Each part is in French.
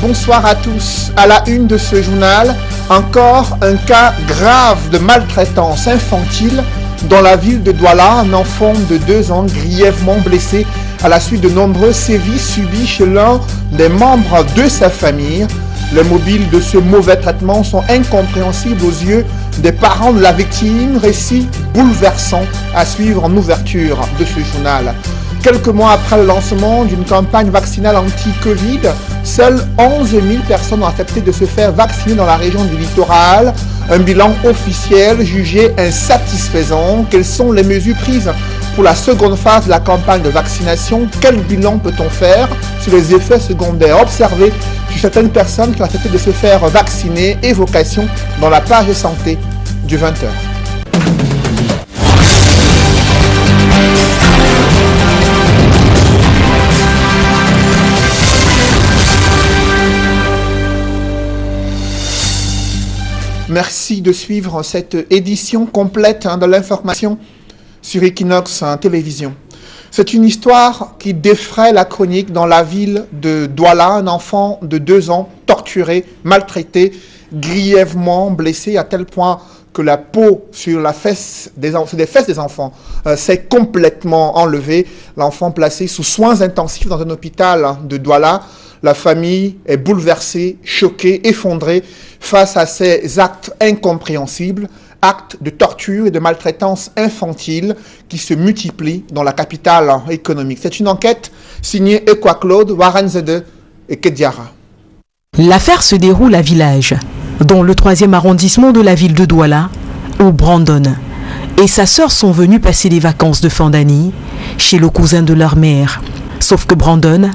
bonsoir à tous. À la une de ce journal, encore un cas grave de maltraitance infantile dans la ville de Douala. Un enfant de 2 ans grièvement blessé à la suite de nombreux sévices subis chez l'un des membres de sa famille. Les mobiles de ce mauvais traitement sont incompréhensibles aux yeux des parents de la victime. Récit bouleversant à suivre en ouverture de ce journal. Quelques mois après le lancement d'une campagne vaccinale anti-Covid, seules 11 000 personnes ont accepté de se faire vacciner dans la région du littoral. Un bilan officiel jugé insatisfaisant. Quelles sont les mesures prises pour la seconde phase de la campagne de vaccination? Quel bilan peut-on faire sur les effets secondaires observés sur certaines personnes qui ont accepté de se faire vacciner? Évocation dans la page santé du 20h. Merci de suivre cette édition complète de l'information sur Equinox Télévision. C'est une histoire qui défraie la chronique dans la ville de Douala. Un enfant de 2 ans torturé, maltraité, grièvement blessé à tel point que la peau sur les fesses des enfants s'est complètement enlevée. L'enfant placé sous soins intensifs dans un hôpital de Douala. La famille est bouleversée, choquée, effondrée face à ces actes incompréhensibles, actes de torture et de maltraitance infantile qui se multiplient dans la capitale économique. C'est une enquête signée Ekwa Claude, Warren Zede et Kediara. L'affaire se déroule à Village, dans le 3e arrondissement de la ville de Douala, où Brandon et sa sœur sont venus passer les vacances de fin d'année chez le cousin de leur mère. Sauf que Brandon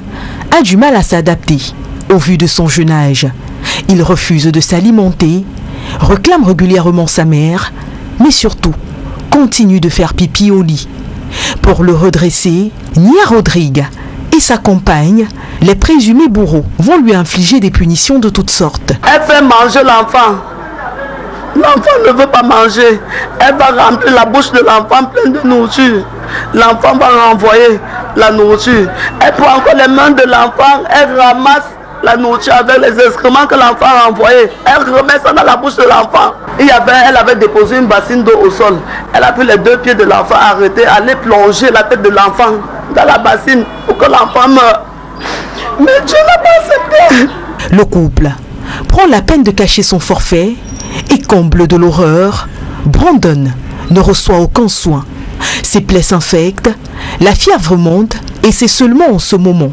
a du mal à s'adapter au vu de son jeune âge. Il refuse de s'alimenter, réclame régulièrement sa mère, mais surtout continue de faire pipi au lit. Pour le redresser, Nia Rodrigue et sa compagne, les présumés bourreaux, vont lui infliger des punitions de toutes sortes. Elle fait manger l'enfant. L'enfant ne veut pas manger. Elle va remplir la bouche de l'enfant pleine de nourriture. L'enfant va renvoyer la nourriture. Elle prend encore les mains de l'enfant, elle ramasse la nourriture avec les excréments que l'enfant a envoyés. Elle remet ça dans la bouche de l'enfant. Elle avait déposé une bassine d'eau au sol. Elle a pris les 2 pieds de l'enfant, arrêté, allait plonger la tête de l'enfant dans la bassine pour que l'enfant meure. Mais Dieu n'a pas accepté. Le couple prend la peine de cacher son forfait et comble de l'horreur, Brandon ne reçoit aucun soin. Ses plaies s'infectent, la fièvre monte et c'est seulement en ce moment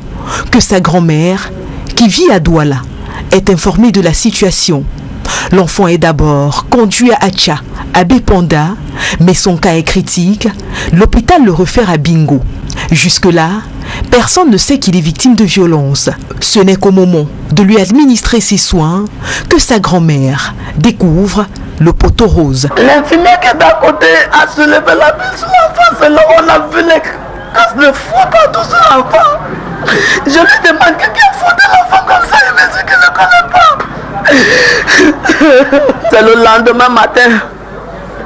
que sa grand-mère, qui vit à Douala, est informée de la situation. L'enfant est d'abord conduit à Acha, à Bépanda, mais son cas est critique. L'hôpital le réfère à Bingo. Jusque-là, personne ne sait qu'il est victime de violence. Ce n'est qu'au moment de lui administrer ses soins que sa grand-mère découvre le poteau rose. L'infirmière qui est d'à côté a soulevé la vue sur l'enfant. C'est là où on a vu les cases de fou partout sur l'enfant. Je lui demande qui a foutu l'enfant comme ça. Il me dit qu'il ne connaît pas. C'est le lendemain matin,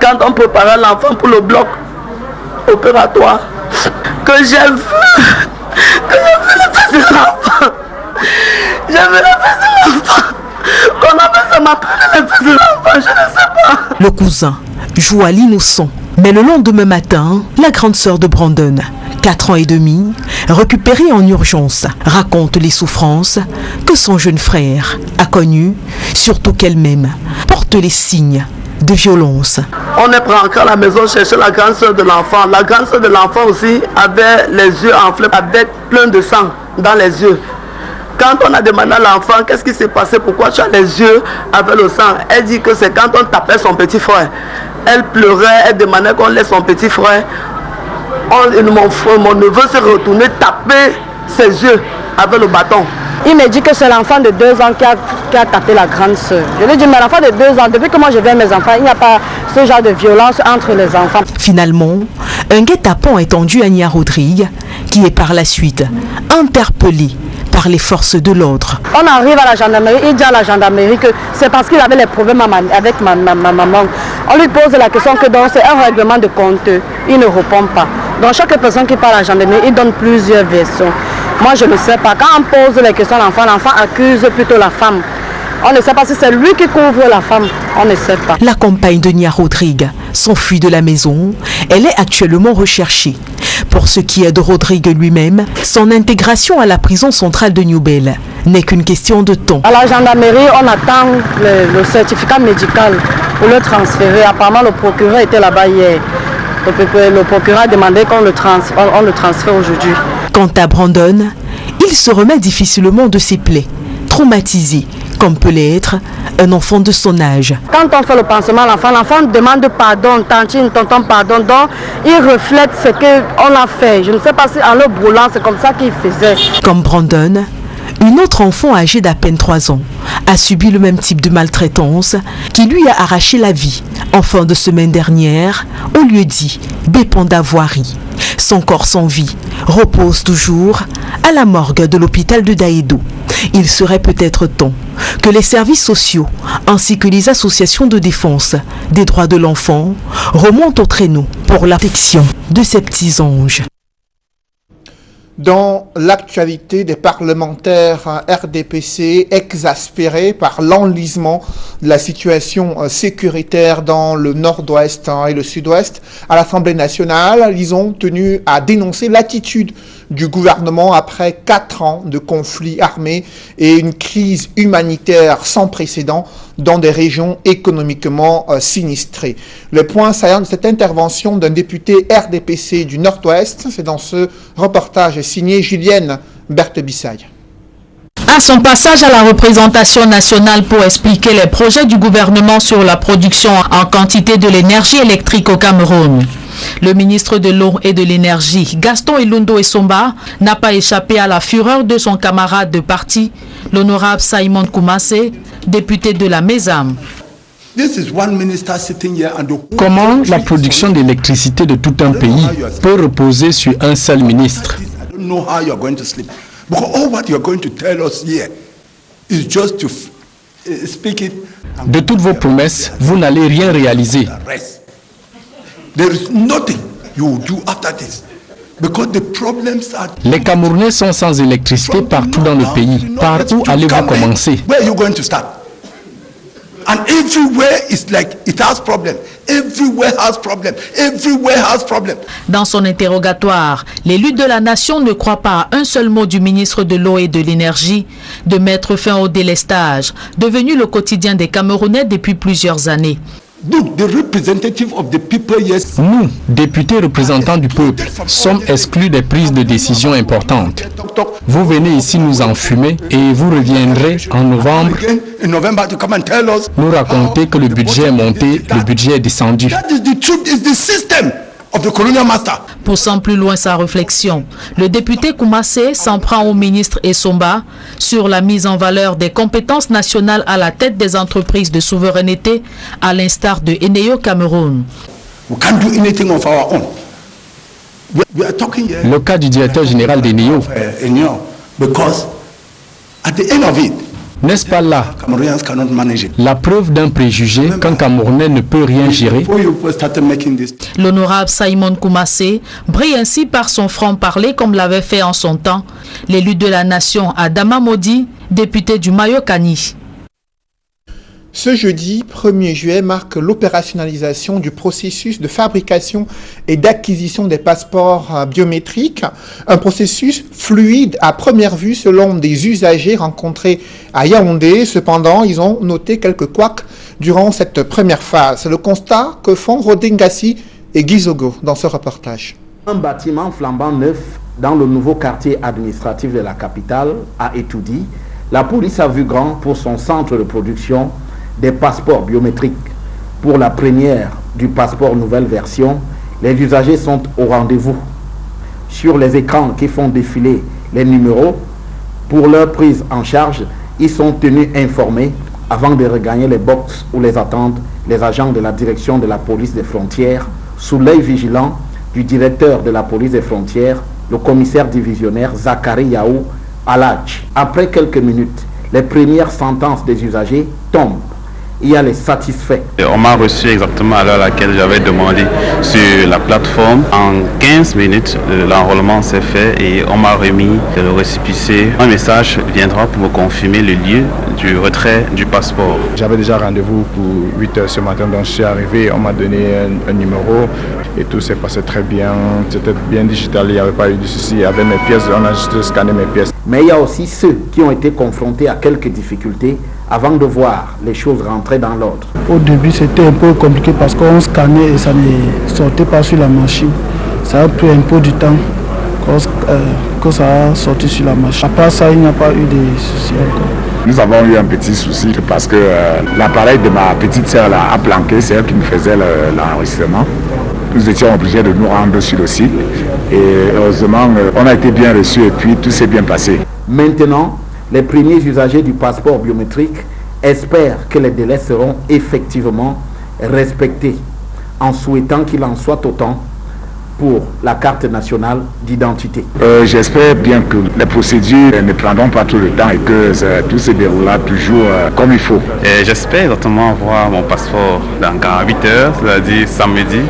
quand on préparait l'enfant pour le bloc opératoire, que j'ai vu le fils de l'enfant. J'ai vu le fils de l'enfant. Qu'on appelle ça m'appelle le fils de l'enfant, je ne sais pas. Le cousin joue à l'innocent. Mais le lendemain matin, la grande sœur de Brandon, 4 ans et demi, récupérée en urgence, raconte les souffrances que son jeune frère a connues, surtout qu'elle-même porte les signes de violence. On est rentré à la maison chercher la grande sœur de l'enfant. La grande sœur de l'enfant aussi avait les yeux enflés avec plein de sang dans les yeux. Quand on a demandé à l'enfant qu'est-ce qui s'est passé, pourquoi tu as les yeux avec le sang, elle dit que c'est quand on tapait son petit frère. Elle pleurait, elle demandait qu'on laisse son petit frère. Mon neveu s'est retourné taper ses yeux avec le bâton. Il me dit que c'est l'enfant de 2 ans qui a tapé la grande sœur. Je lui dis, mais l'enfant de 2 ans, depuis que moi je vais mes enfants, il n'y a pas ce genre de violence entre les enfants. Finalement, un guet-apens est tendu à Nia Rodrigue, qui est par la suite interpellée par les forces de l'ordre. On arrive à la gendarmerie, il dit à la gendarmerie que c'est parce qu'il avait les problèmes avec ma maman. On lui pose la question que donc c'est un règlement de compte. Il ne répond pas. Donc chaque personne qui parle à la gendarmerie, il donne plusieurs versions. Moi, je ne sais pas. Quand on pose les questions à l'enfant accuse plutôt la femme. On ne sait pas si c'est lui qui couvre la femme. On ne sait pas. La compagne de Nia Rodrigue s'enfuit de la maison. Elle est actuellement recherchée. Pour ce qui est de Rodrigue lui-même, son intégration à la prison centrale de Newbel n'est qu'une question de temps. À la gendarmerie, on attend le certificat médical pour le transférer. Apparemment, le procureur était là-bas hier. Le procureur a demandé qu'on le transfère aujourd'hui. Quant à Brandon, il se remet difficilement de ses plaies, traumatisé, comme peut l'être un enfant de son âge. Quand on fait le pansement, l'enfant demande pardon, tantine, tonton, pardon. Donc, il reflète ce qu'on a fait. Je ne sais pas si en le brûlant, c'est comme ça qu'il faisait. Comme Brandon, une autre enfant âgée d'à peine 3 ans a subi le même type de maltraitance qui lui a arraché la vie en fin de semaine dernière au lieu-dit Bépanda Voirie. Son corps sans vie repose toujours à la morgue de l'hôpital de Daedo. Il serait peut-être temps que les services sociaux ainsi que les associations de défense des droits de l'enfant remontent au traîneau pour la protection de ces petits anges. Dans l'actualité des parlementaires RDPC exaspérés par l'enlisement de la situation sécuritaire dans le nord-ouest et le sud-ouest, à l'Assemblée nationale, ils ont tenu à dénoncer l'attitude du gouvernement après 4 ans de conflits armés et une crise humanitaire sans précédent dans des régions économiquement sinistrées. Le point saillant de cette intervention d'un député RDPC du Nord-Ouest, c'est dans ce reportage signé Julienne Berthe-Bissaille. À son passage à la représentation nationale pour expliquer les projets du gouvernement sur la production en quantité de l'énergie électrique au Cameroun, le ministre de l'eau et de l'énergie, Gaston Elundo Essomba, n'a pas échappé à la fureur de son camarade de parti, l'honorable Simon Koumassé, député de la Mézam. Comment la production d'électricité de tout un pays peut reposer sur un seul ministre? De toutes vos promesses, vous n'allez rien réaliser. Les Camerounais sont sans électricité partout dans le pays. Par où allez-vous commencer? And everywhere is like it has problem. Everywhere has problem. Everywhere has problem. Dans son interrogatoire, l'élu de la nation ne croit pas à un seul mot du ministre de l'eau et de l'énergie de mettre fin au délestage, devenu le quotidien des Camerounais depuis plusieurs années. Nous, députés représentants du peuple, sommes exclus des prises de décisions importantes. Vous venez ici nous enfumer et vous reviendrez en novembre nous raconter que le budget est monté, le budget est descendu. Poussant plus loin sa réflexion, le député Koumassé s'en prend au ministre Essomba sur la mise en valeur des compétences nationales à la tête des entreprises de souveraineté, à l'instar de Eneo Cameroun. Le cas du directeur général d'Eneo. N'est-ce pas là la preuve d'un préjugé qu'un Camerounais ne peut rien gérer? L'honorable Simon Koumassé brille ainsi par son franc-parler comme l'avait fait en son temps l'élu de la nation Adama Modi, député du Mayokani. Ce jeudi 1er juillet marque l'opérationnalisation du processus de fabrication et d'acquisition des passeports biométriques, un processus fluide à première vue selon des usagers rencontrés à Yaoundé. Cependant, ils ont noté quelques couacs durant cette première phase. C'est le constat que font Rodingassi et Gizogo dans ce reportage. Un bâtiment flambant neuf dans le nouveau quartier administratif de la capitale à Etoudi, la police a vu grand pour son centre de production des passeports biométriques. Pour la première du passeport nouvelle version, les usagers sont au rendez-vous. Sur les écrans qui font défiler les numéros, pour leur prise en charge, ils sont tenus informés avant de regagner les box où les attendent les agents de la direction de la police des frontières, sous l'œil vigilant du directeur de la police des frontières, le commissaire divisionnaire Zachary Yaou Aladj. Après quelques minutes, les premières sentences des usagers tombent. il y a les satisfaits. On m'a reçu exactement à l'heure à laquelle j'avais demandé sur la plateforme. En 15 minutes, l'enrôlement s'est fait et on m'a remis le récépissé. Un message viendra pour me confirmer le lieu du retrait du passeport. J'avais déjà rendez-vous pour 8 h ce matin, donc je suis arrivé, on m'a donné un numéro et tout s'est passé très bien. C'était bien digital, il n'y avait pas eu de souci. Avec mes pièces, on a juste scanné mes pièces. Mais il y a aussi ceux qui ont été confrontés à quelques difficultés avant de voir les choses rentrer dans l'ordre. Au début, c'était un peu compliqué parce qu'on scannait et ça ne sortait pas sur la machine. Ça a pris un peu du temps que ça a sorti sur la machine. À part ça, il n'y a pas eu de soucis encore. Nous avons eu un petit souci parce que l'appareil de ma petite sœur a planqué, c'est elle qui me faisait l'enregistrement. Nous étions obligés de nous rendre sur le site et heureusement, on a été bien reçus et puis tout s'est bien passé. Maintenant, les premiers usagers du passeport biométrique espèrent que les délais seront effectivement respectés, en souhaitant qu'il en soit autant pour la carte nationale d'identité. J'espère bien que les procédures ne prendront pas tout le temps et que tout se déroulera toujours comme il faut. J'espère exactement avoir mon passeport dans 48 heures, c'est-à-dire samedi,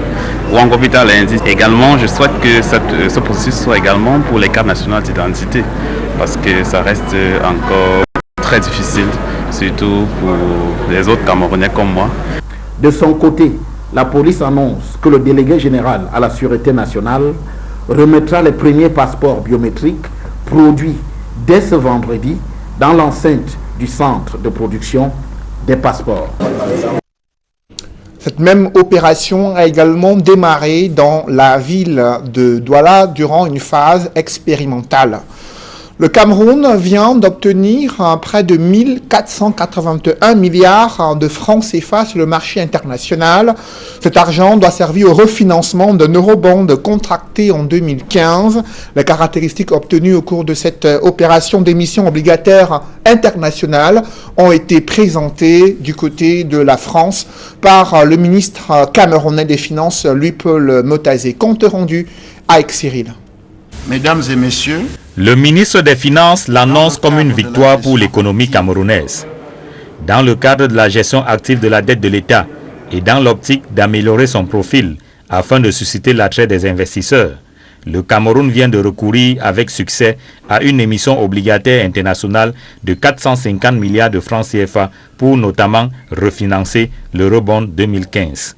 ou encore plus tard lundi. Également, je souhaite que ce processus soit également pour les cartes nationales d'identité, parce que ça reste encore très difficile, surtout pour les autres Camerounais comme moi. De son côté, la police annonce que le délégué général à la Sûreté nationale remettra les premiers passeports biométriques produits dès ce vendredi dans l'enceinte du centre de production des passeports. Cette même opération a également démarré dans la ville de Douala durant une phase expérimentale. Le Cameroun vient d'obtenir près de 1481 milliards de francs CFA sur le marché international. Cet argent doit servir au refinancement d'un eurobond contracté en 2015. Les caractéristiques obtenues au cours de cette opération d'émission obligataire internationale ont été présentées du côté de la France par le ministre camerounais des Finances, Louis-Paul Motazé. Compte rendu avec Cyril. Mesdames et messieurs, le ministre des Finances l'annonce comme une victoire pour l'économie camerounaise. Dans le cadre de la gestion active de la dette de l'État et dans l'optique d'améliorer son profil afin de susciter l'attrait des investisseurs, le Cameroun vient de recourir avec succès à une émission obligataire internationale de 450 milliards de francs CFA pour notamment refinancer l'Eurobond 2015.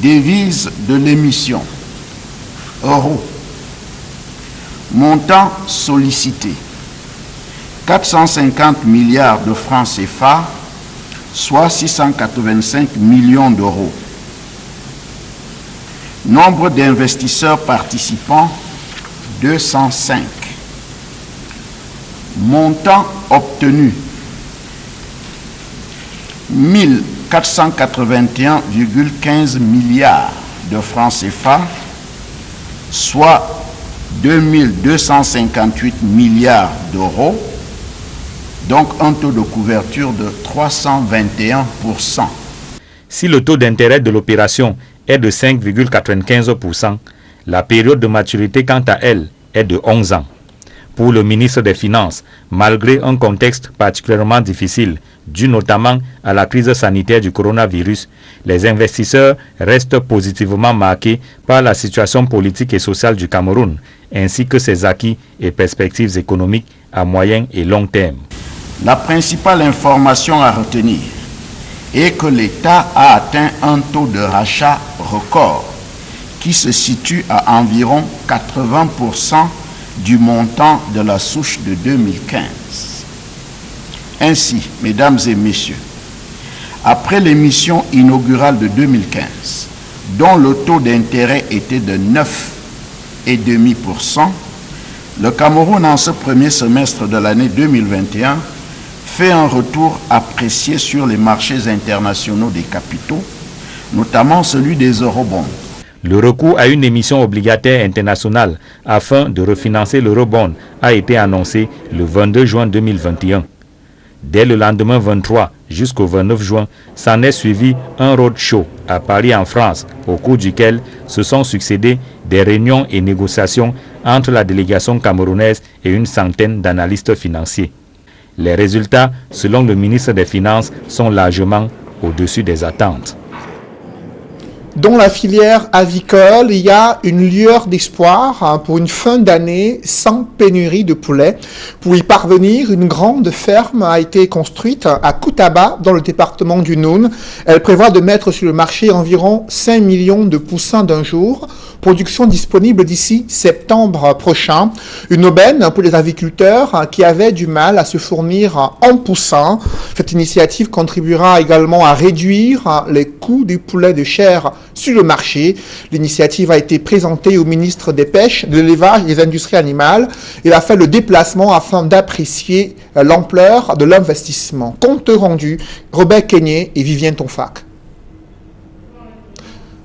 Devise de l'émission, euro. Montant sollicité, 450 milliards de francs CFA, soit 685 millions d'euros. Nombre d'investisseurs participants, 205. Montant obtenu, 1481,15 milliards de francs CFA, soit 2258 milliards d'euros, donc un taux de couverture de 321%. Si le taux d'intérêt de l'opération est de 5,95%, la période de maturité quant à elle est de 11 ans. Pour le ministre des Finances, malgré un contexte particulièrement difficile, dû notamment à la crise sanitaire du coronavirus, les investisseurs restent positivement marqués par la situation politique et sociale du Cameroun, ainsi que ses acquis et perspectives économiques à moyen et long terme. La principale information à retenir est que l'État a atteint un taux de rachat record qui se situe à environ 80% du montant de la souche de 2015. Ainsi, mesdames et messieurs, après l'émission inaugurale de 2015, dont le taux d'intérêt était de 9,5%, le Cameroun, en ce premier semestre de l'année 2021, fait un retour apprécié sur les marchés internationaux des capitaux, notamment celui des eurobonds. Le recours à une émission obligataire internationale afin de refinancer l'eurobond a été annoncé le 22 juin 2021. Dès le lendemain 23 jusqu'au 29 juin, s'en est suivi un roadshow à Paris en France, au cours duquel se sont succédés des réunions et négociations entre la délégation camerounaise et une centaine d'analystes financiers. Les résultats, selon le ministre des Finances, sont largement au-dessus des attentes. Dans la filière avicole, il y a une lueur d'espoir pour une fin d'année sans pénurie de poulets. Pour y parvenir, une grande ferme a été construite à Koutaba, dans le département du Noun. Elle prévoit de mettre sur le marché environ 5 millions de poussins d'un jour. Production disponible d'ici septembre prochain. Une aubaine pour les aviculteurs qui avaient du mal à se fournir en poussins. Cette initiative contribuera également à réduire les coûts du poulet de chair sur le marché. L'initiative a été présentée au ministre des Pêches, de l'Élevage et des Industries animales. Il a fait le déplacement afin d'apprécier l'ampleur de l'investissement. Compte rendu, Robert Kenyé et Vivien Tonfac.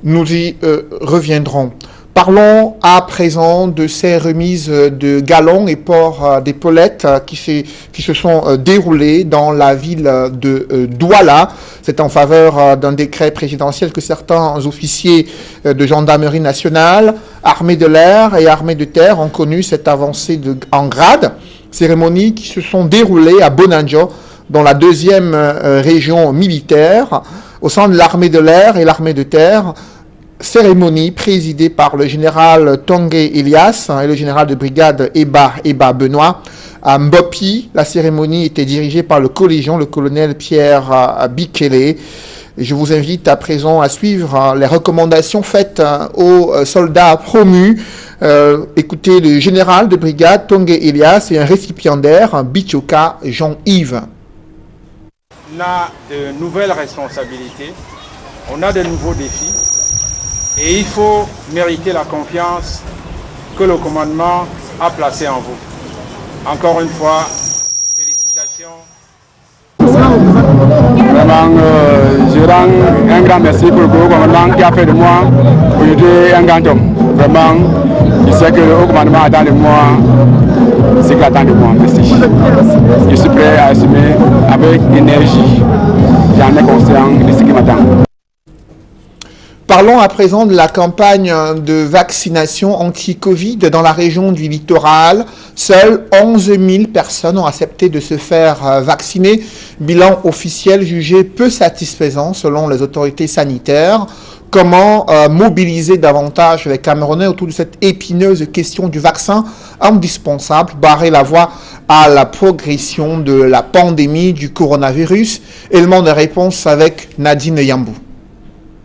Nous y reviendrons. Parlons à présent de ces remises de galons et ports d'épaulettes qui se sont déroulées dans la ville de Douala. C'est en faveur d'un décret présidentiel que certains officiers de gendarmerie nationale, armée de l'air et armée de terre ont connu cette avancée en grade. Cérémonies qui se sont déroulées à Bonanjo, dans la 2e région militaire, au sein de l'armée de l'air et l'armée de terre. Cérémonie présidée par le général Tongué Elias et le général de brigade Eba Benoît. À Mbopi, la cérémonie était dirigée par le collégion, le colonel Pierre Bikele. Je vous invite à présent à suivre les recommandations faites aux soldats promus. Écoutez le général de brigade Tongué Elias et un récipiendaire, Bichoka Jean-Yves. On a de nouvelles responsabilités, on a de nouveaux défis. Et il faut mériter la confiance que le commandement a placée en vous. Encore une fois, félicitations. Vraiment, je rends un grand merci pour le commandement qui a fait de moi aujourd'hui un grand homme. Vraiment, je sais que le haut commandement attend de moi ce qu'il attend de moi. Merci. Je suis prêt à assumer avec énergie. J'en ai conscience de ce qui m'attend. Parlons à présent de la campagne de vaccination anti-Covid dans la région du littoral. Seules 11 000 personnes ont accepté de se faire vacciner. Bilan officiel jugé peu satisfaisant selon les autorités sanitaires. Comment mobiliser davantage les Camerounais autour de cette épineuse question du vaccin indispensable, barrer la voie à la progression de la pandémie du coronavirus? Élément de réponse avec Nadine Yambou.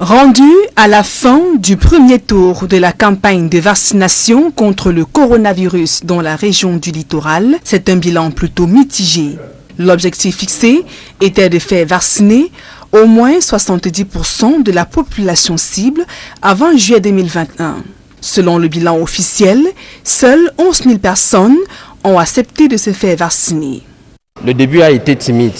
Rendu à la fin du premier tour de la campagne de vaccination contre le coronavirus dans la région du littoral, c'est un bilan plutôt mitigé. L'objectif fixé était de faire vacciner au moins 70% de la population cible avant juillet 2021. Selon le bilan officiel, seules 11 000 personnes ont accepté de se faire vacciner. Le début a été timide.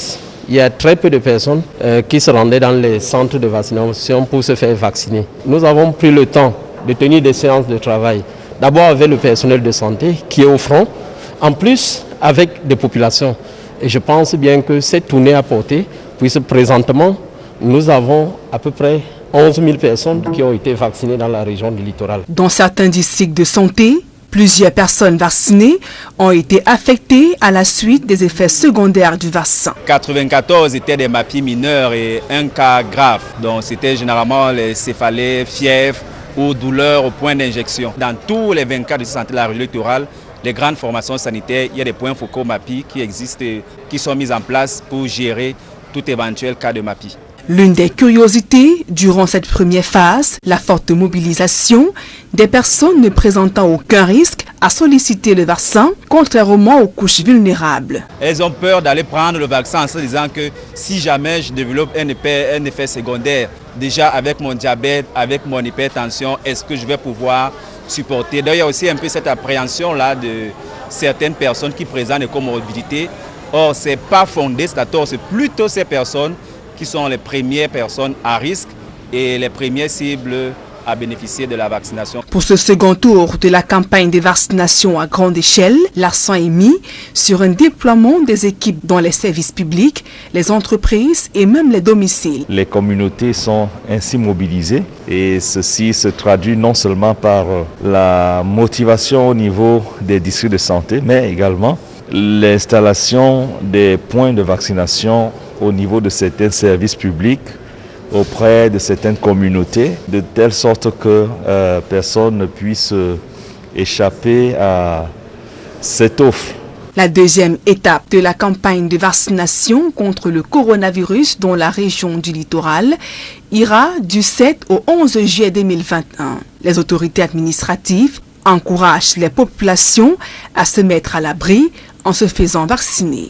Il y a très peu de personnes qui se rendaient dans les centres de vaccination pour se faire vacciner. Nous avons pris le temps de tenir des séances de travail. D'abord avec le personnel de santé qui est au front, en plus avec des populations. Et je pense bien que cette tournée a porté, puisque présentement, nous avons à peu près 11 000 personnes qui ont été vaccinées dans la région du littoral. Dans certains districts de santé, plusieurs personnes vaccinées ont été affectées à la suite des effets secondaires du vaccin. 94 étaient des MAPI mineurs et un cas grave. Donc c'était généralement les céphalées, fièvre ou douleurs au point d'injection. Dans tous les 24 de santé de la région littorale, les grandes formations sanitaires, il y a des points focaux MAPI qui existent, qui sont mis en place pour gérer tout éventuel cas de MAPI. L'une des curiosités durant cette première phase, la forte mobilisation des personnes ne présentant aucun risque à solliciter le vaccin, contrairement aux couches vulnérables. Elles ont peur d'aller prendre le vaccin en se disant que si jamais je développe un effet secondaire, déjà avec mon diabète, avec mon hypertension, est-ce que je vais pouvoir supporter? D'ailleurs, il y a aussi un peu cette appréhension-là de certaines personnes qui présentent des comorbidités. Or, ce n'est pas fondé, c'est plutôt ces personnes qui sont les premières personnes à risque et les premières cibles à bénéficier de la vaccination. Pour ce second tour de la campagne de vaccination à grande échelle, l'accent est mis sur un déploiement des équipes dans les services publics, les entreprises et même les domiciles. Les communautés sont ainsi mobilisées et ceci se traduit non seulement par la motivation au niveau des districts de santé, mais également l'installation des points de vaccination au niveau de certains services publics auprès de certaines communautés, de telle sorte que personne ne puisse échapper à cette offre. La deuxième étape de la campagne de vaccination contre le coronavirus dans la région du littoral ira du 7 au 11 juillet 2021. Les autorités administratives encouragent les populations à se mettre à l'abri en se faisant vacciner.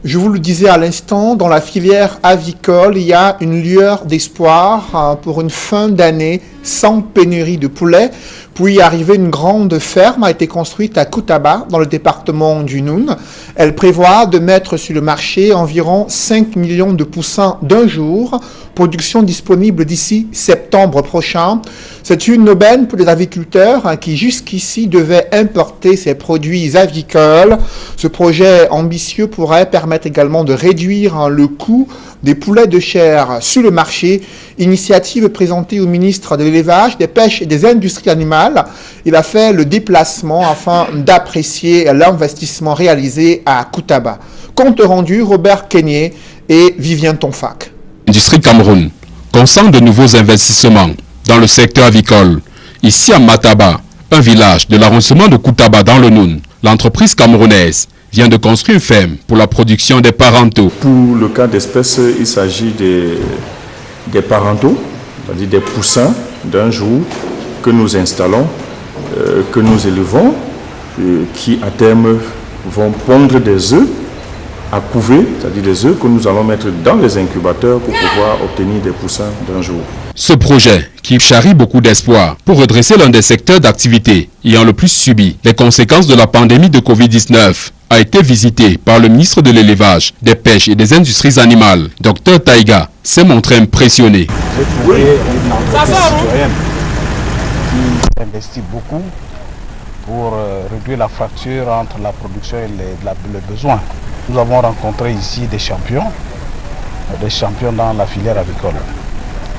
Je vous le disais à l'instant, dans la filière avicole, il y a une lueur d'espoir pour une fin d'année sans pénurie de poulets. Puis y arriver, une grande ferme a été construite à Koutaba, dans le département du Noun. Elle prévoit de mettre sur le marché environ 5 millions de poussins d'un jour, production disponible d'ici septembre prochain. C'est une aubaine pour les aviculteurs qui jusqu'ici devaient importer ces produits avicoles. Ce projet ambitieux pourrait permettre également de réduire le coût des poulets de chair sur le marché. Initiative présentée au ministre de l'Élevage, des Pêches et des Industries animales. Il a fait le déplacement afin d'apprécier l'investissement réalisé à Koutaba. Compte rendu, Robert Kenyé et Vivien Tonfac. L'industrie Cameroun concentre de nouveaux investissements dans le secteur avicole. Ici à Mataba, un village de l'arrondissement de Koutaba dans le Noun, l'entreprise camerounaise vient de construire une ferme pour la production des parentaux. Pour le cas d'espèce, il s'agit des parentaux, c'est-à-dire des poussins d'un jour que nous installons, que nous élevons, qui à terme vont pondre des œufs à couver, c'est-à-dire des œufs que nous allons mettre dans les incubateurs pour pouvoir obtenir des poussins d'un jour. Ce projet, qui charrie beaucoup d'espoir pour redresser l'un des secteurs d'activité ayant le plus subi les conséquences de la pandémie de Covid-19, a été visité par le ministre de l'Élevage, des Pêches et des Industries animales, Dr Taïga, s'est montré impressionné. J'ai trouvé une entreprise citoyenne qui investit beaucoup pour réduire la fracture entre la production et le besoin. Nous avons rencontré ici des champions dans la filière avicole.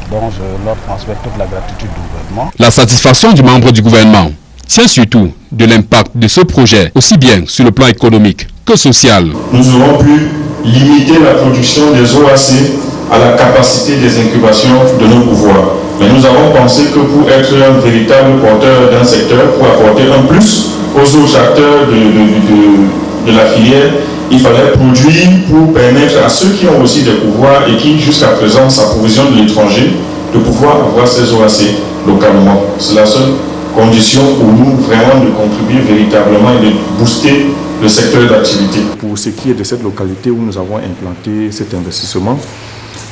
Donc je leur transmets toute la gratitude du gouvernement. La satisfaction du membre du gouvernement tient surtout de l'impact de ce projet, aussi bien sur le plan économique que social. Nous aurons pu limiter la production des OAC à la capacité des incubations de nos pouvoirs. Mais nous avons pensé que pour être un véritable porteur d'un secteur, pour apporter un plus aux autres acteurs de la filière, il fallait produire pour permettre à ceux qui ont aussi des pouvoirs et qui jusqu'à présent s'approvisionnent de l'étranger de pouvoir avoir ces OAC localement. C'est la seule condition pour nous vraiment de contribuer véritablement et de booster le secteur d'activité. Pour ce qui est de cette localité où nous avons implanté cet investissement,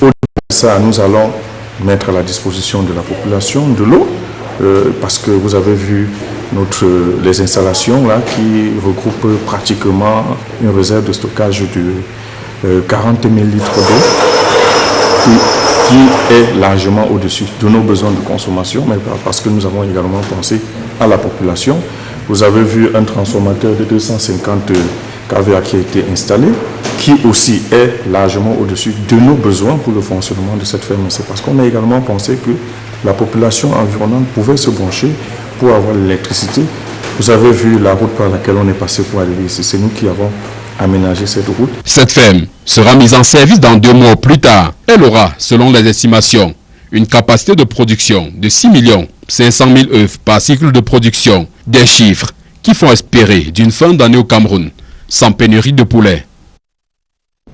au-delà de ça, nous allons mettre à la disposition de la population de l'eau, parce que vous avez vu les installations là, qui regroupent pratiquement une réserve de stockage de 40 000 litres d'eau, qui est largement au-dessus de nos besoins de consommation, mais parce que nous avons également pensé à la population. Vous avez vu un transformateur de 250 kVA qui a été installé, qui aussi est largement au-dessus de nos besoins pour le fonctionnement de cette ferme. C'est parce qu'on a également pensé que la population environnante pouvait se brancher pour avoir l'électricité. Vous avez vu la route par laquelle on est passé pour aller ici. C'est nous qui avons aménagé cette route. Cette ferme sera mise en service dans 2 mois plus tard. Elle aura, selon les estimations, une capacité de production de 6 500 000 œufs par cycle de production. Des chiffres qui font espérer d'une fin d'année au Cameroun sans pénurie de poulets.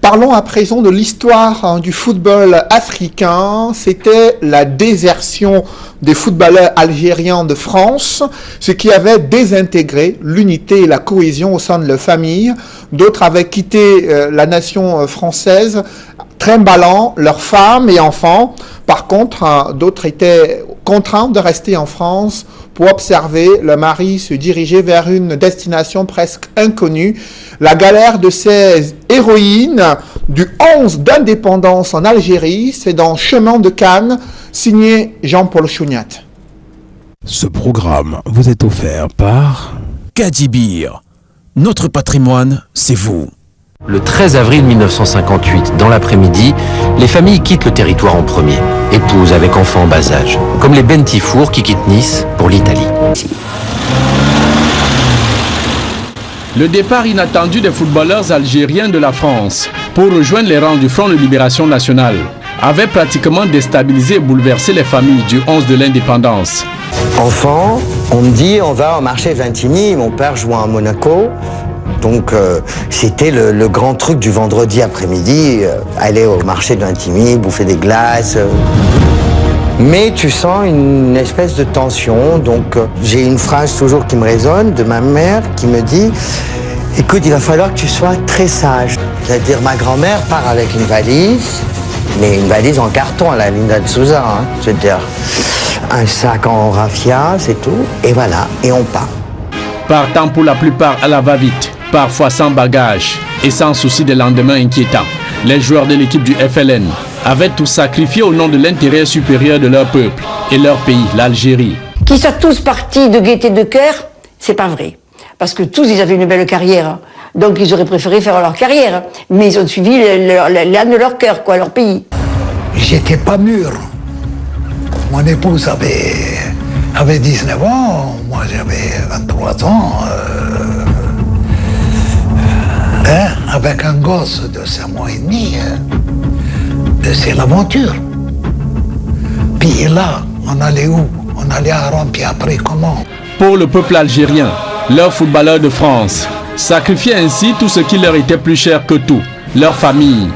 Parlons à présent de l'histoire du football africain. C'était la désertion des footballeurs algériens de France, ce qui avait désintégré l'unité et la cohésion au sein de leur famille. D'autres avaient quitté la nation française, trimballant leurs femmes et enfants. Par contre, d'autres étaient contraints de rester en France pour observer le mari se diriger vers une destination presque inconnue. La galère de ces héroïnes du 11 d'indépendance en Algérie, c'est dans Chemin de Cannes, signé Jean-Paul Chouniat. Ce programme vous est offert par Kadibir. Notre patrimoine, c'est vous. Le 13 avril 1958, dans l'après-midi, les familles quittent le territoire en premier. Épouses avec enfants en bas âge, comme les Bentifour qui quittent Nice pour l'Italie. Le départ inattendu des footballeurs algériens de la France pour rejoindre les rangs du Front de Libération Nationale avait pratiquement déstabilisé et bouleversé les familles du 11 de l'indépendance. Enfant, on me dit on va au marché Vintimille, mon père jouait à Monaco. Donc c'était le grand truc du vendredi après-midi, aller au marché de Vintimille, bouffer des glaces. Mais tu sens une espèce de tension, donc j'ai une phrase toujours qui me résonne de ma mère qui me dit « Écoute, il va falloir que tu sois très sage ». C'est-à-dire ma grand-mère part avec une valise, mais une valise en carton à la Linda de Souza, hein. C'est-à-dire un sac en raffia, c'est tout, et voilà, et on part. Partant pour la plupart à la va-vite, parfois sans bagage et sans souci des lendemains inquiétants, les joueurs de l'équipe du FLN avaient tout sacrifié au nom de l'intérêt supérieur de leur peuple et leur pays, l'Algérie. Qu'ils soient tous partis de gaieté de cœur, c'est pas vrai. Parce que tous, ils avaient une belle carrière. Donc, ils auraient préféré faire leur carrière. Mais ils ont suivi l'âne de leur cœur, quoi, leur pays. J'étais pas mûr. Mon épouse avait 19 ans, moi j'avais 23 ans. Avec un gosse de 5 mois et demi, c'est l'aventure. Puis là, on allait où? On allait à Rome, puis après comment? Pour le peuple algérien, leurs footballeurs de France sacrifiaient ainsi tout ce qui leur était plus cher que tout. Leur famille,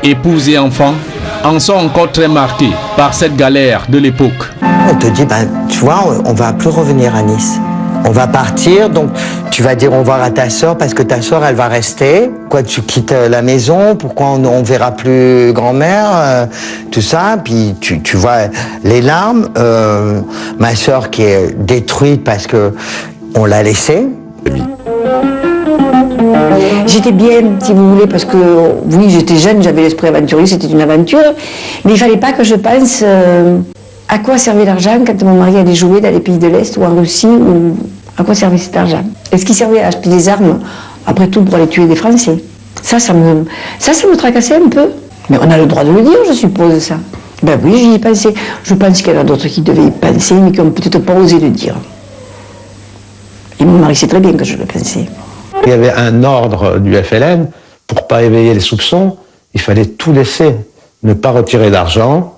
épouses et enfants en sont encore très marqués par cette galère de l'époque. On te dit, ben, tu vois, on va plus revenir à Nice. On va partir, donc tu vas dire au revoir à ta soeur parce que ta soeur, elle va rester. Quoi, tu quittes la maison, pourquoi on verra plus grand-mère, tout ça. Puis tu vois les larmes. Ma soeur qui est détruite parce que on l'a laissée. J'étais bien, si vous voulez, parce que oui, j'étais jeune, j'avais l'esprit aventurier, c'était une aventure. Mais il fallait pas que je pense à quoi servait l'argent quand mon mari allait jouer dans les pays de l'Est ou en Russie, ou à quoi servait cet argent? Est-ce qu'il servait à acheter des armes, après tout, pour aller tuer des Français? Ça me tracassait un peu. Mais on a le droit de le dire, je suppose, ça. Ben oui, j'y ai pensé. Je pense qu'il y en a d'autres qui devaient y penser, mais qui n'ont peut-être pas osé le dire. Et mon mari sait très bien que je le pensais. Il y avait un ordre du FLN, pour ne pas éveiller les soupçons, il fallait tout laisser, ne pas retirer d'argent,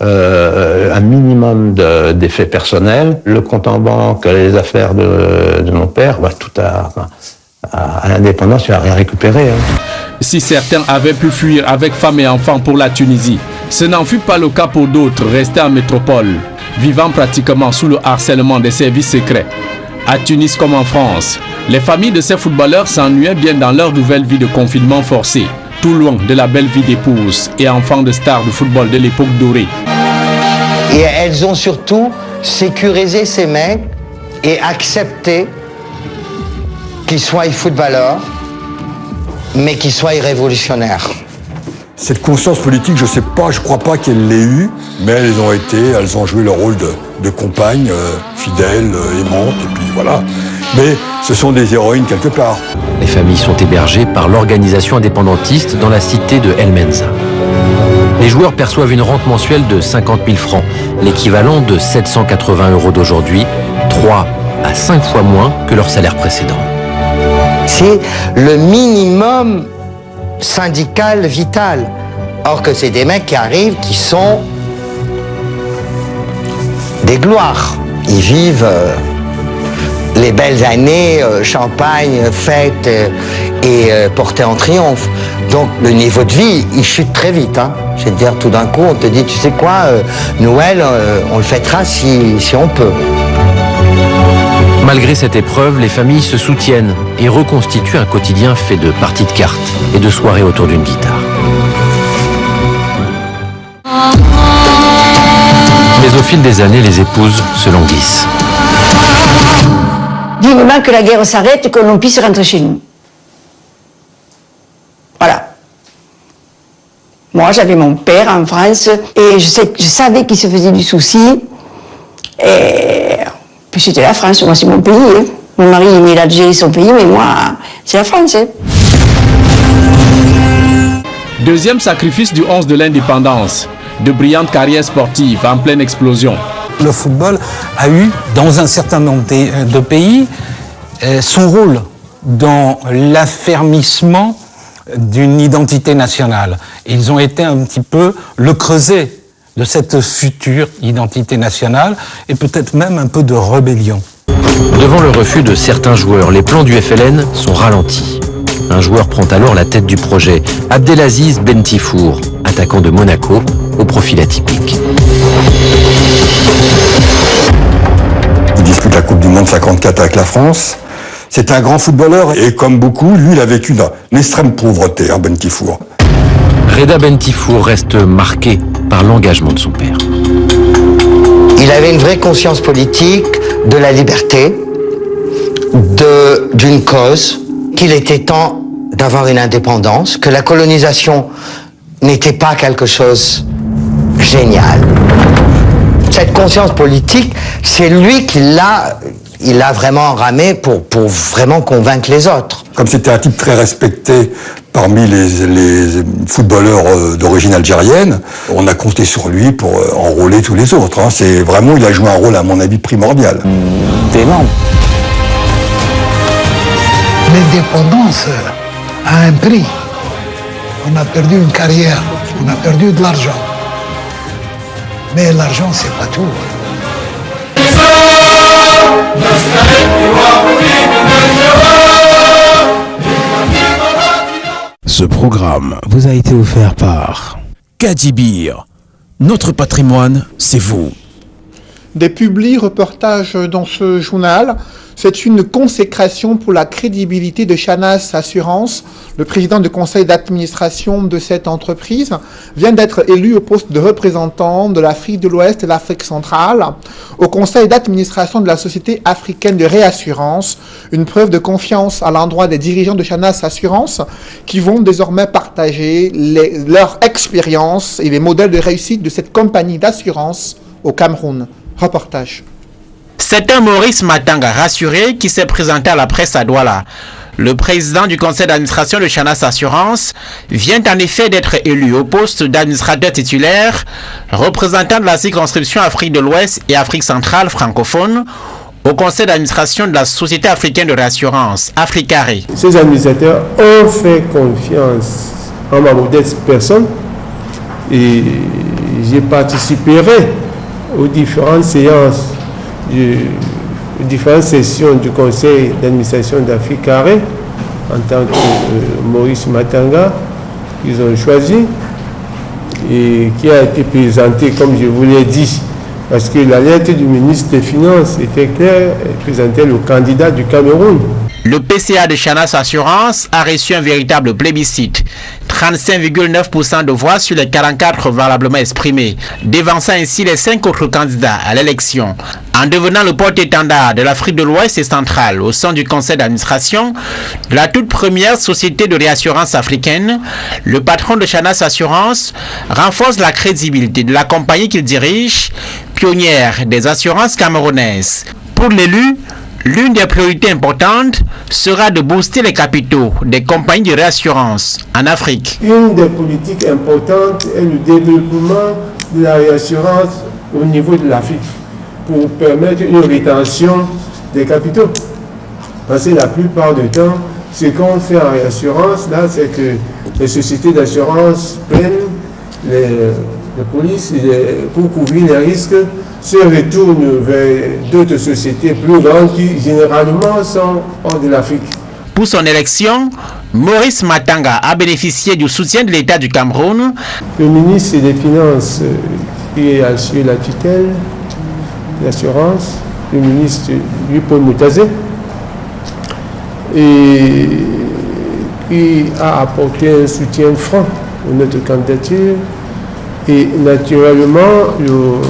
un minimum d'effets personnels, le compte en banque, les affaires de mon père, bah, tout à l'indépendance, il n'a rien récupéré. Hein. Si certains avaient pu fuir avec femmes et enfants pour la Tunisie, ce n'en fut pas le cas pour d'autres restés en métropole, vivant pratiquement sous le harcèlement des services secrets. À Tunis comme en France, les familles de ces footballeurs s'ennuyaient bien dans leur nouvelle vie de confinement forcé, tout loin de la belle vie d'épouse et enfants de stars du football de l'époque dorée. Et elles ont surtout sécurisé ces mecs et accepté qu'ils soient footballeurs, mais qu'ils soient révolutionnaires. Cette conscience politique, je sais pas, je crois pas qu'elles l'aient eue, mais elles ont joué leur rôle de compagnes, fidèles, aimantes, et puis voilà. Mais ce sont des héroïnes quelque part. Les familles sont hébergées par l'organisation indépendantiste dans la cité de El Menza. Les joueurs perçoivent une rente mensuelle de 50 000 francs, l'équivalent de 780 € d'aujourd'hui, 3 à 5 fois moins que leur salaire précédent. C'est le minimum syndical vital. Or que c'est des mecs qui arrivent, qui sont des gloires. Ils vivent les belles années, champagne, fête et portée en triomphe. Donc le niveau de vie, il chute très vite. Hein. C'est-à-dire tout d'un coup, on te dit, tu sais quoi, Noël, on le fêtera si on peut. Malgré cette épreuve, les familles se soutiennent et reconstituent un quotidien fait de parties de cartes et de soirées autour d'une guitare. Mais au fil des années, les épouses se languissent. Vivement que la guerre s'arrête et que l'on puisse rentrer chez nous. Voilà. Moi, j'avais mon père en France et je savais qu'il se faisait du souci. Et puis c'était la France, moi c'est mon pays. Hein. Mon mari aimait l'Algérie, son pays, mais moi, c'est la France. Hein. Deuxième sacrifice du 11 de l'indépendance. De brillantes carrières sportives en pleine explosion. Le football a eu, dans un certain nombre de pays, son rôle dans l'affermissement d'une identité nationale. Ils ont été un petit peu le creuset de cette future identité nationale et peut-être même un peu de rébellion. Devant le refus de certains joueurs, les plans du FLN sont ralentis. Un joueur prend alors la tête du projet, Abdelaziz Bentifour, attaquant de Monaco, au profil atypique. Il dispute la Coupe du Monde 54 avec la France. C'est un grand footballeur et comme beaucoup, lui, il a vécu une extrême pauvreté, Bentifour. Reda Bentifour reste marqué par l'engagement de son père. Il avait une vraie conscience politique de la liberté, d'une cause, qu'il était temps d'avoir une indépendance, que la colonisation n'était pas quelque chose de génial. Cette conscience politique, c'est lui qui l'a vraiment ramé pour vraiment convaincre les autres. Comme c'était un type très respecté parmi les footballeurs d'origine algérienne, on a compté sur lui pour enrôler tous les autres. C'est vraiment, il a joué un rôle, à mon avis, primordial. Énorme. L'indépendance a un prix. On a perdu une carrière, on a perdu de l'argent. Mais l'argent, c'est pas tout. Ce programme vous a été offert par Kadibir. Notre patrimoine, c'est vous. Des publi-reportages dans ce journal, c'est une consécration pour la crédibilité de Chanas Assurance. Le président du conseil d'administration de cette entreprise vient d'être élu au poste de représentant de l'Afrique de l'Ouest et l'Afrique centrale au conseil d'administration de la Société africaine de réassurance. Une preuve de confiance à l'endroit des dirigeants de Chanas Assurance qui vont désormais partager leur expérience et les modèles de réussite de cette compagnie d'assurance au Cameroun. Reportage. C'est un Maurice Matanga rassuré qui s'est présenté à la presse à Douala. Le président du conseil d'administration de Chanas Assurance vient en effet d'être élu au poste d'administrateur titulaire, représentant de la circonscription Afrique de l'Ouest et Afrique centrale francophone, au conseil d'administration de la Société africaine de réassurance, Africaré. Ces administrateurs ont fait confiance en ma modeste personne et j'y participerai aux différentes séances, aux différentes sessions du conseil d'administration d'Africaré en tant que Maurice Matanga qu'ils ont choisi et qui a été présenté, comme je vous l'ai dit, parce que la lettre du ministre des Finances était claire, elle présentait le candidat du Cameroun. Le PCA de Chanas Assurance a reçu un véritable plébiscite. 35,9% de voix sur les 44 valablement exprimées, dévançant ainsi les 5 autres candidats à l'élection. En devenant le porte-étendard de l'Afrique de l'Ouest et centrale au sein du conseil d'administration de la toute première société de réassurance africaine, le patron de Chanas Assurance renforce la crédibilité de la compagnie qu'il dirige, pionnière des assurances camerounaises. Pour l'élu, l'une des priorités importantes sera de booster les capitaux des compagnies de réassurance en Afrique. Une des politiques importantes est le développement de la réassurance au niveau de l'Afrique pour permettre une rétention des capitaux. Parce que la plupart du temps, ce qu'on fait en réassurance, là, c'est que les sociétés d'assurance prennent les polices pour couvrir les risques, se retournent vers d'autres sociétés plus grandes qui généralement sont hors de l'Afrique. Pour son élection, Maurice Matanga a bénéficié du soutien de l'État du Cameroun. Le ministre des Finances qui a assuré la tutelle, l'assurance, le ministre Paul Moutazé, et qui a apporté un soutien franc à notre candidature. Et naturellement,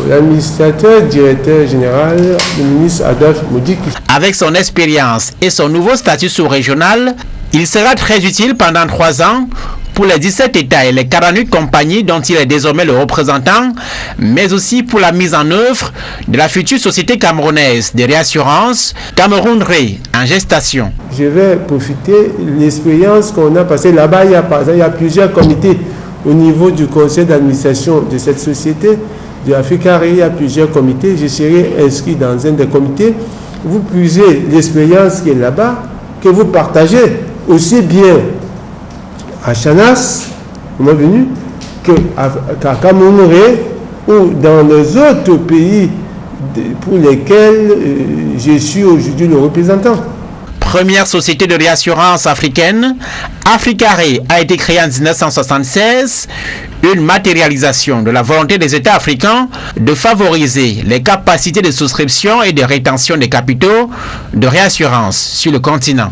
l'administrateur, directeur général, le ministre Adolphe Moudik. Avec son expérience et son nouveau statut sous-régional, il sera très utile pendant 3 ans pour les 17 États et les 48 compagnies dont il est désormais le représentant, mais aussi pour la mise en œuvre de la future société camerounaise de réassurance, Cameroun Ré, en gestation. Je vais profiter de l'expérience qu'on a passée là-bas. Il y a plusieurs comités. Au niveau du conseil d'administration de cette société, de Africaré, il y a plusieurs comités. Je serai inscrit dans un des comités. Vous puisez l'expérience qui est là-bas, que vous partagez aussi bien à Chanas, on est venu, qu'à Cameroun ou dans les autres pays pour lesquels je suis aujourd'hui le représentant. Première société de réassurance africaine, Africaré a été créée en 1976, une matérialisation de la volonté des États africains de favoriser les capacités de souscription et de rétention des capitaux de réassurance sur le continent.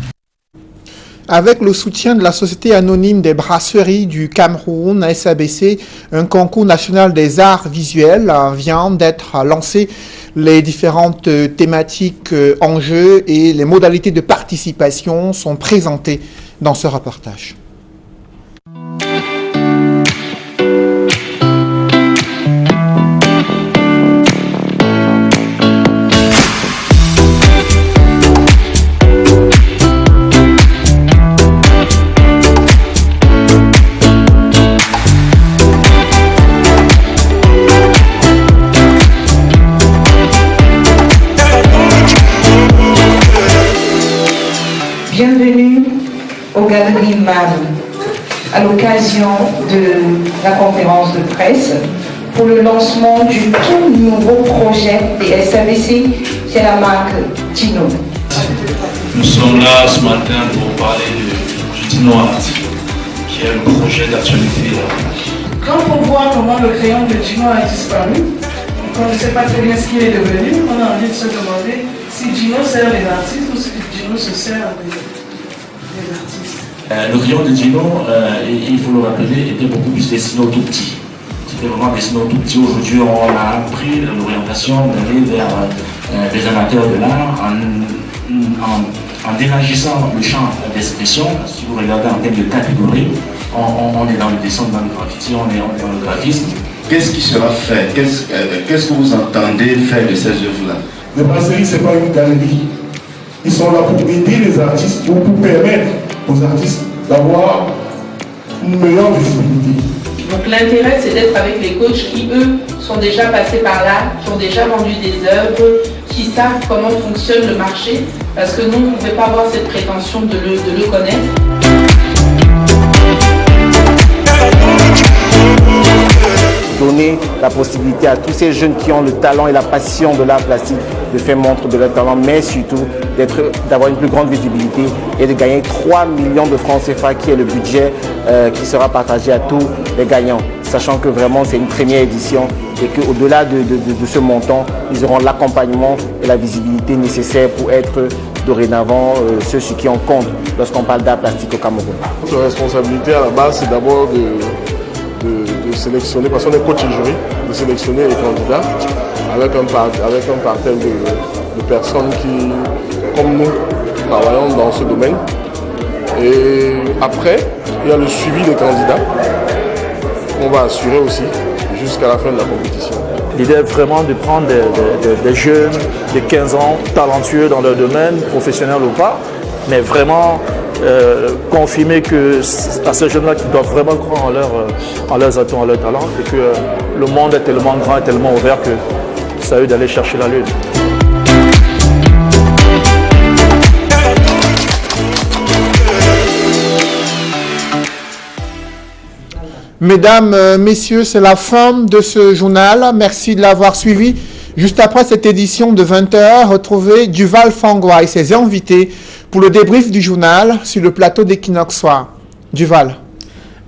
Avec le soutien de la Société anonyme des brasseries du Cameroun, SABC, un concours national des arts visuels vient d'être lancé. Les différentes thématiques en jeu et les modalités de participation sont présentées dans ce reportage. Bienvenue aux Galeries MAM à l'occasion de la conférence de presse pour le lancement du tout nouveau projet des SABC, c'est la marque Dino. Nous sommes là ce matin pour parler du Dino Art, qui est le projet d'actualité. Quand on voit comment le crayon de Dino a disparu, qu'on ne sait pas très bien ce qu'il est devenu, on a envie de se demander si Dino sert les artistes ou si Dino se sert des artistes. Le crayon de Dino, il faut le rappeler, était beaucoup plus destiné aux tout petits. C'était vraiment destiné aux tout petits. Aujourd'hui, on a pris l'orientation d'aller vers des amateurs de l'art en élargissant le champ d'expression. Si vous regardez en termes de catégorie, on est dans le dessin, dans le graffiti, on est dans le graphisme. Qu'est-ce qui sera fait? Qu'est-ce que vous entendez faire de ces œuvres-là? Les brasseries, ce n'est pas une galerie. Ils sont là pour aider les artistes, pour permettre aux artistes d'avoir une meilleure visibilité. Donc l'intérêt, c'est d'être avec les coachs qui, eux, sont déjà passés par là, qui ont déjà vendu des œuvres, qui savent comment fonctionne le marché, parce que nous, on ne pouvait pas avoir cette prétention de le connaître. Donner la possibilité à tous ces jeunes qui ont le talent et la passion de l'art plastique de faire montre de leur talent, mais surtout d'avoir une plus grande visibilité et de gagner 3 millions de francs CFA qui est le budget qui sera partagé à tous les gagnants, sachant que vraiment c'est une première édition et qu'au-delà de ce montant, ils auront l'accompagnement et la visibilité nécessaire pour être dorénavant ceux sur qui on compte lorsqu'on parle d'art plastique au Cameroun. Notre responsabilité à la base, c'est d'abord de sélectionner, parce qu'on est coach et jury, de sélectionner les candidats avec un parterre de personnes qui, comme nous, travaillons dans ce domaine. Et après, il y a le suivi des candidats qu'on va assurer aussi jusqu'à la fin de la compétition. L'idée est vraiment de prendre des jeunes de 15 ans, talentueux dans leur domaine, professionnels ou pas, mais vraiment confirmer que à ces jeunes-là qui doivent vraiment croire en leurs atouts, en leurs talents, et que le monde est tellement grand et tellement ouvert que c'est à eux d'aller chercher la lune. Mesdames, messieurs, c'est la fin de ce journal. Merci de l'avoir suivi. Juste après cette édition de 20h, retrouvez Duval Fangwa et ses invités pour le débrief du journal sur le plateau d'Equinox Soir. Duval.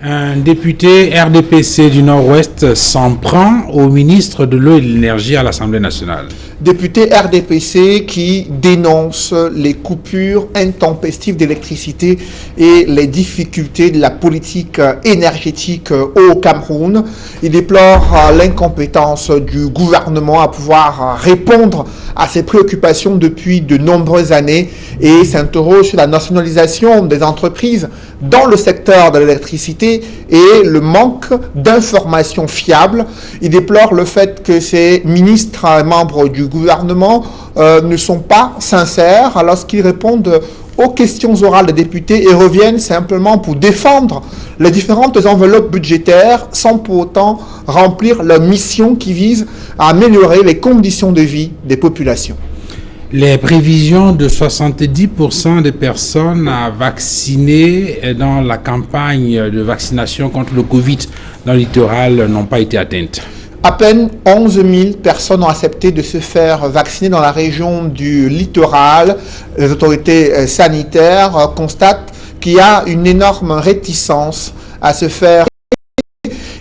Un député RDPC du Nord-Ouest s'en prend au ministre de l'Eau et de l'Énergie à l'Assemblée nationale. Député RDPC qui dénonce les coupures intempestives d'électricité et les difficultés de la politique énergétique au Cameroun. Il déplore l'incompétence du gouvernement à pouvoir répondre à ces préoccupations depuis de nombreuses années et s'interroge sur la nationalisation des entreprises dans le secteur de l'électricité et le manque d'informations fiables. Il déplore le fait que ces ministres et membres du gouvernement ne sont pas sincères lorsqu'ils répondent aux questions orales des députés et reviennent simplement pour défendre les différentes enveloppes budgétaires sans pour autant remplir leur mission qui vise à améliorer les conditions de vie des populations. Les prévisions de 70% des personnes à vacciner dans la campagne de vaccination contre le Covid dans le littoral n'ont pas été atteintes. À peine 11 000 personnes ont accepté de se faire vacciner dans la région du littoral. Les autorités sanitaires constatent qu'il y a une énorme réticence à se faire.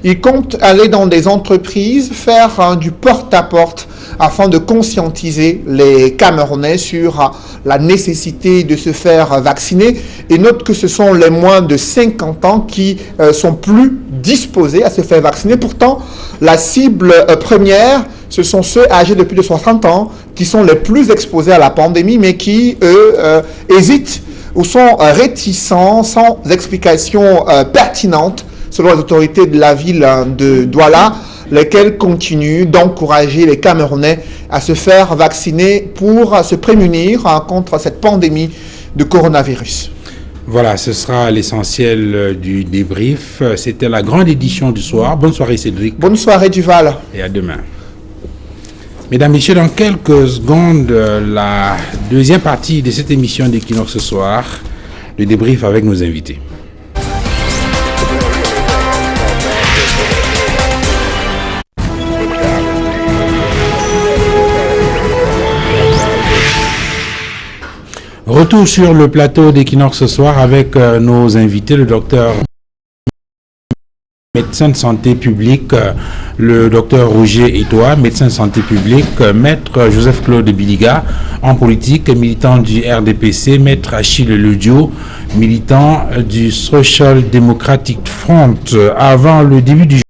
Ils comptent aller dans des entreprises, faire du porte-à-porte afin de conscientiser les Camerounais sur la nécessité de se faire vacciner. Et note que ce sont les moins de 50 ans qui sont plus disposés à se faire vacciner. Pourtant, la cible première, ce sont ceux âgés de plus de 60 ans qui sont les plus exposés à la pandémie, mais qui, eux, hésitent ou sont réticents, sans explication pertinente, selon les autorités de la ville de Douala, lesquelles continuent d'encourager les Camerounais à se faire vacciner pour se prémunir contre cette pandémie de coronavirus. Voilà, ce sera l'essentiel du débrief. C'était la grande édition du soir. Bonne soirée Cédric. Bonne soirée Duval. Et à demain. Mesdames, Messieurs, dans quelques secondes, la deuxième partie de cette émission d'Equinox ce soir, le débrief avec nos invités. Retour sur le plateau d'Equinox ce soir avec nos invités, le docteur médecin de santé publique, le docteur Roger Etoa, médecin de santé publique, maître Joseph-Claude Biliga, en politique, militant du RDPC, maître Achille Ledio, militant du Social Democratic Front. Avant le début du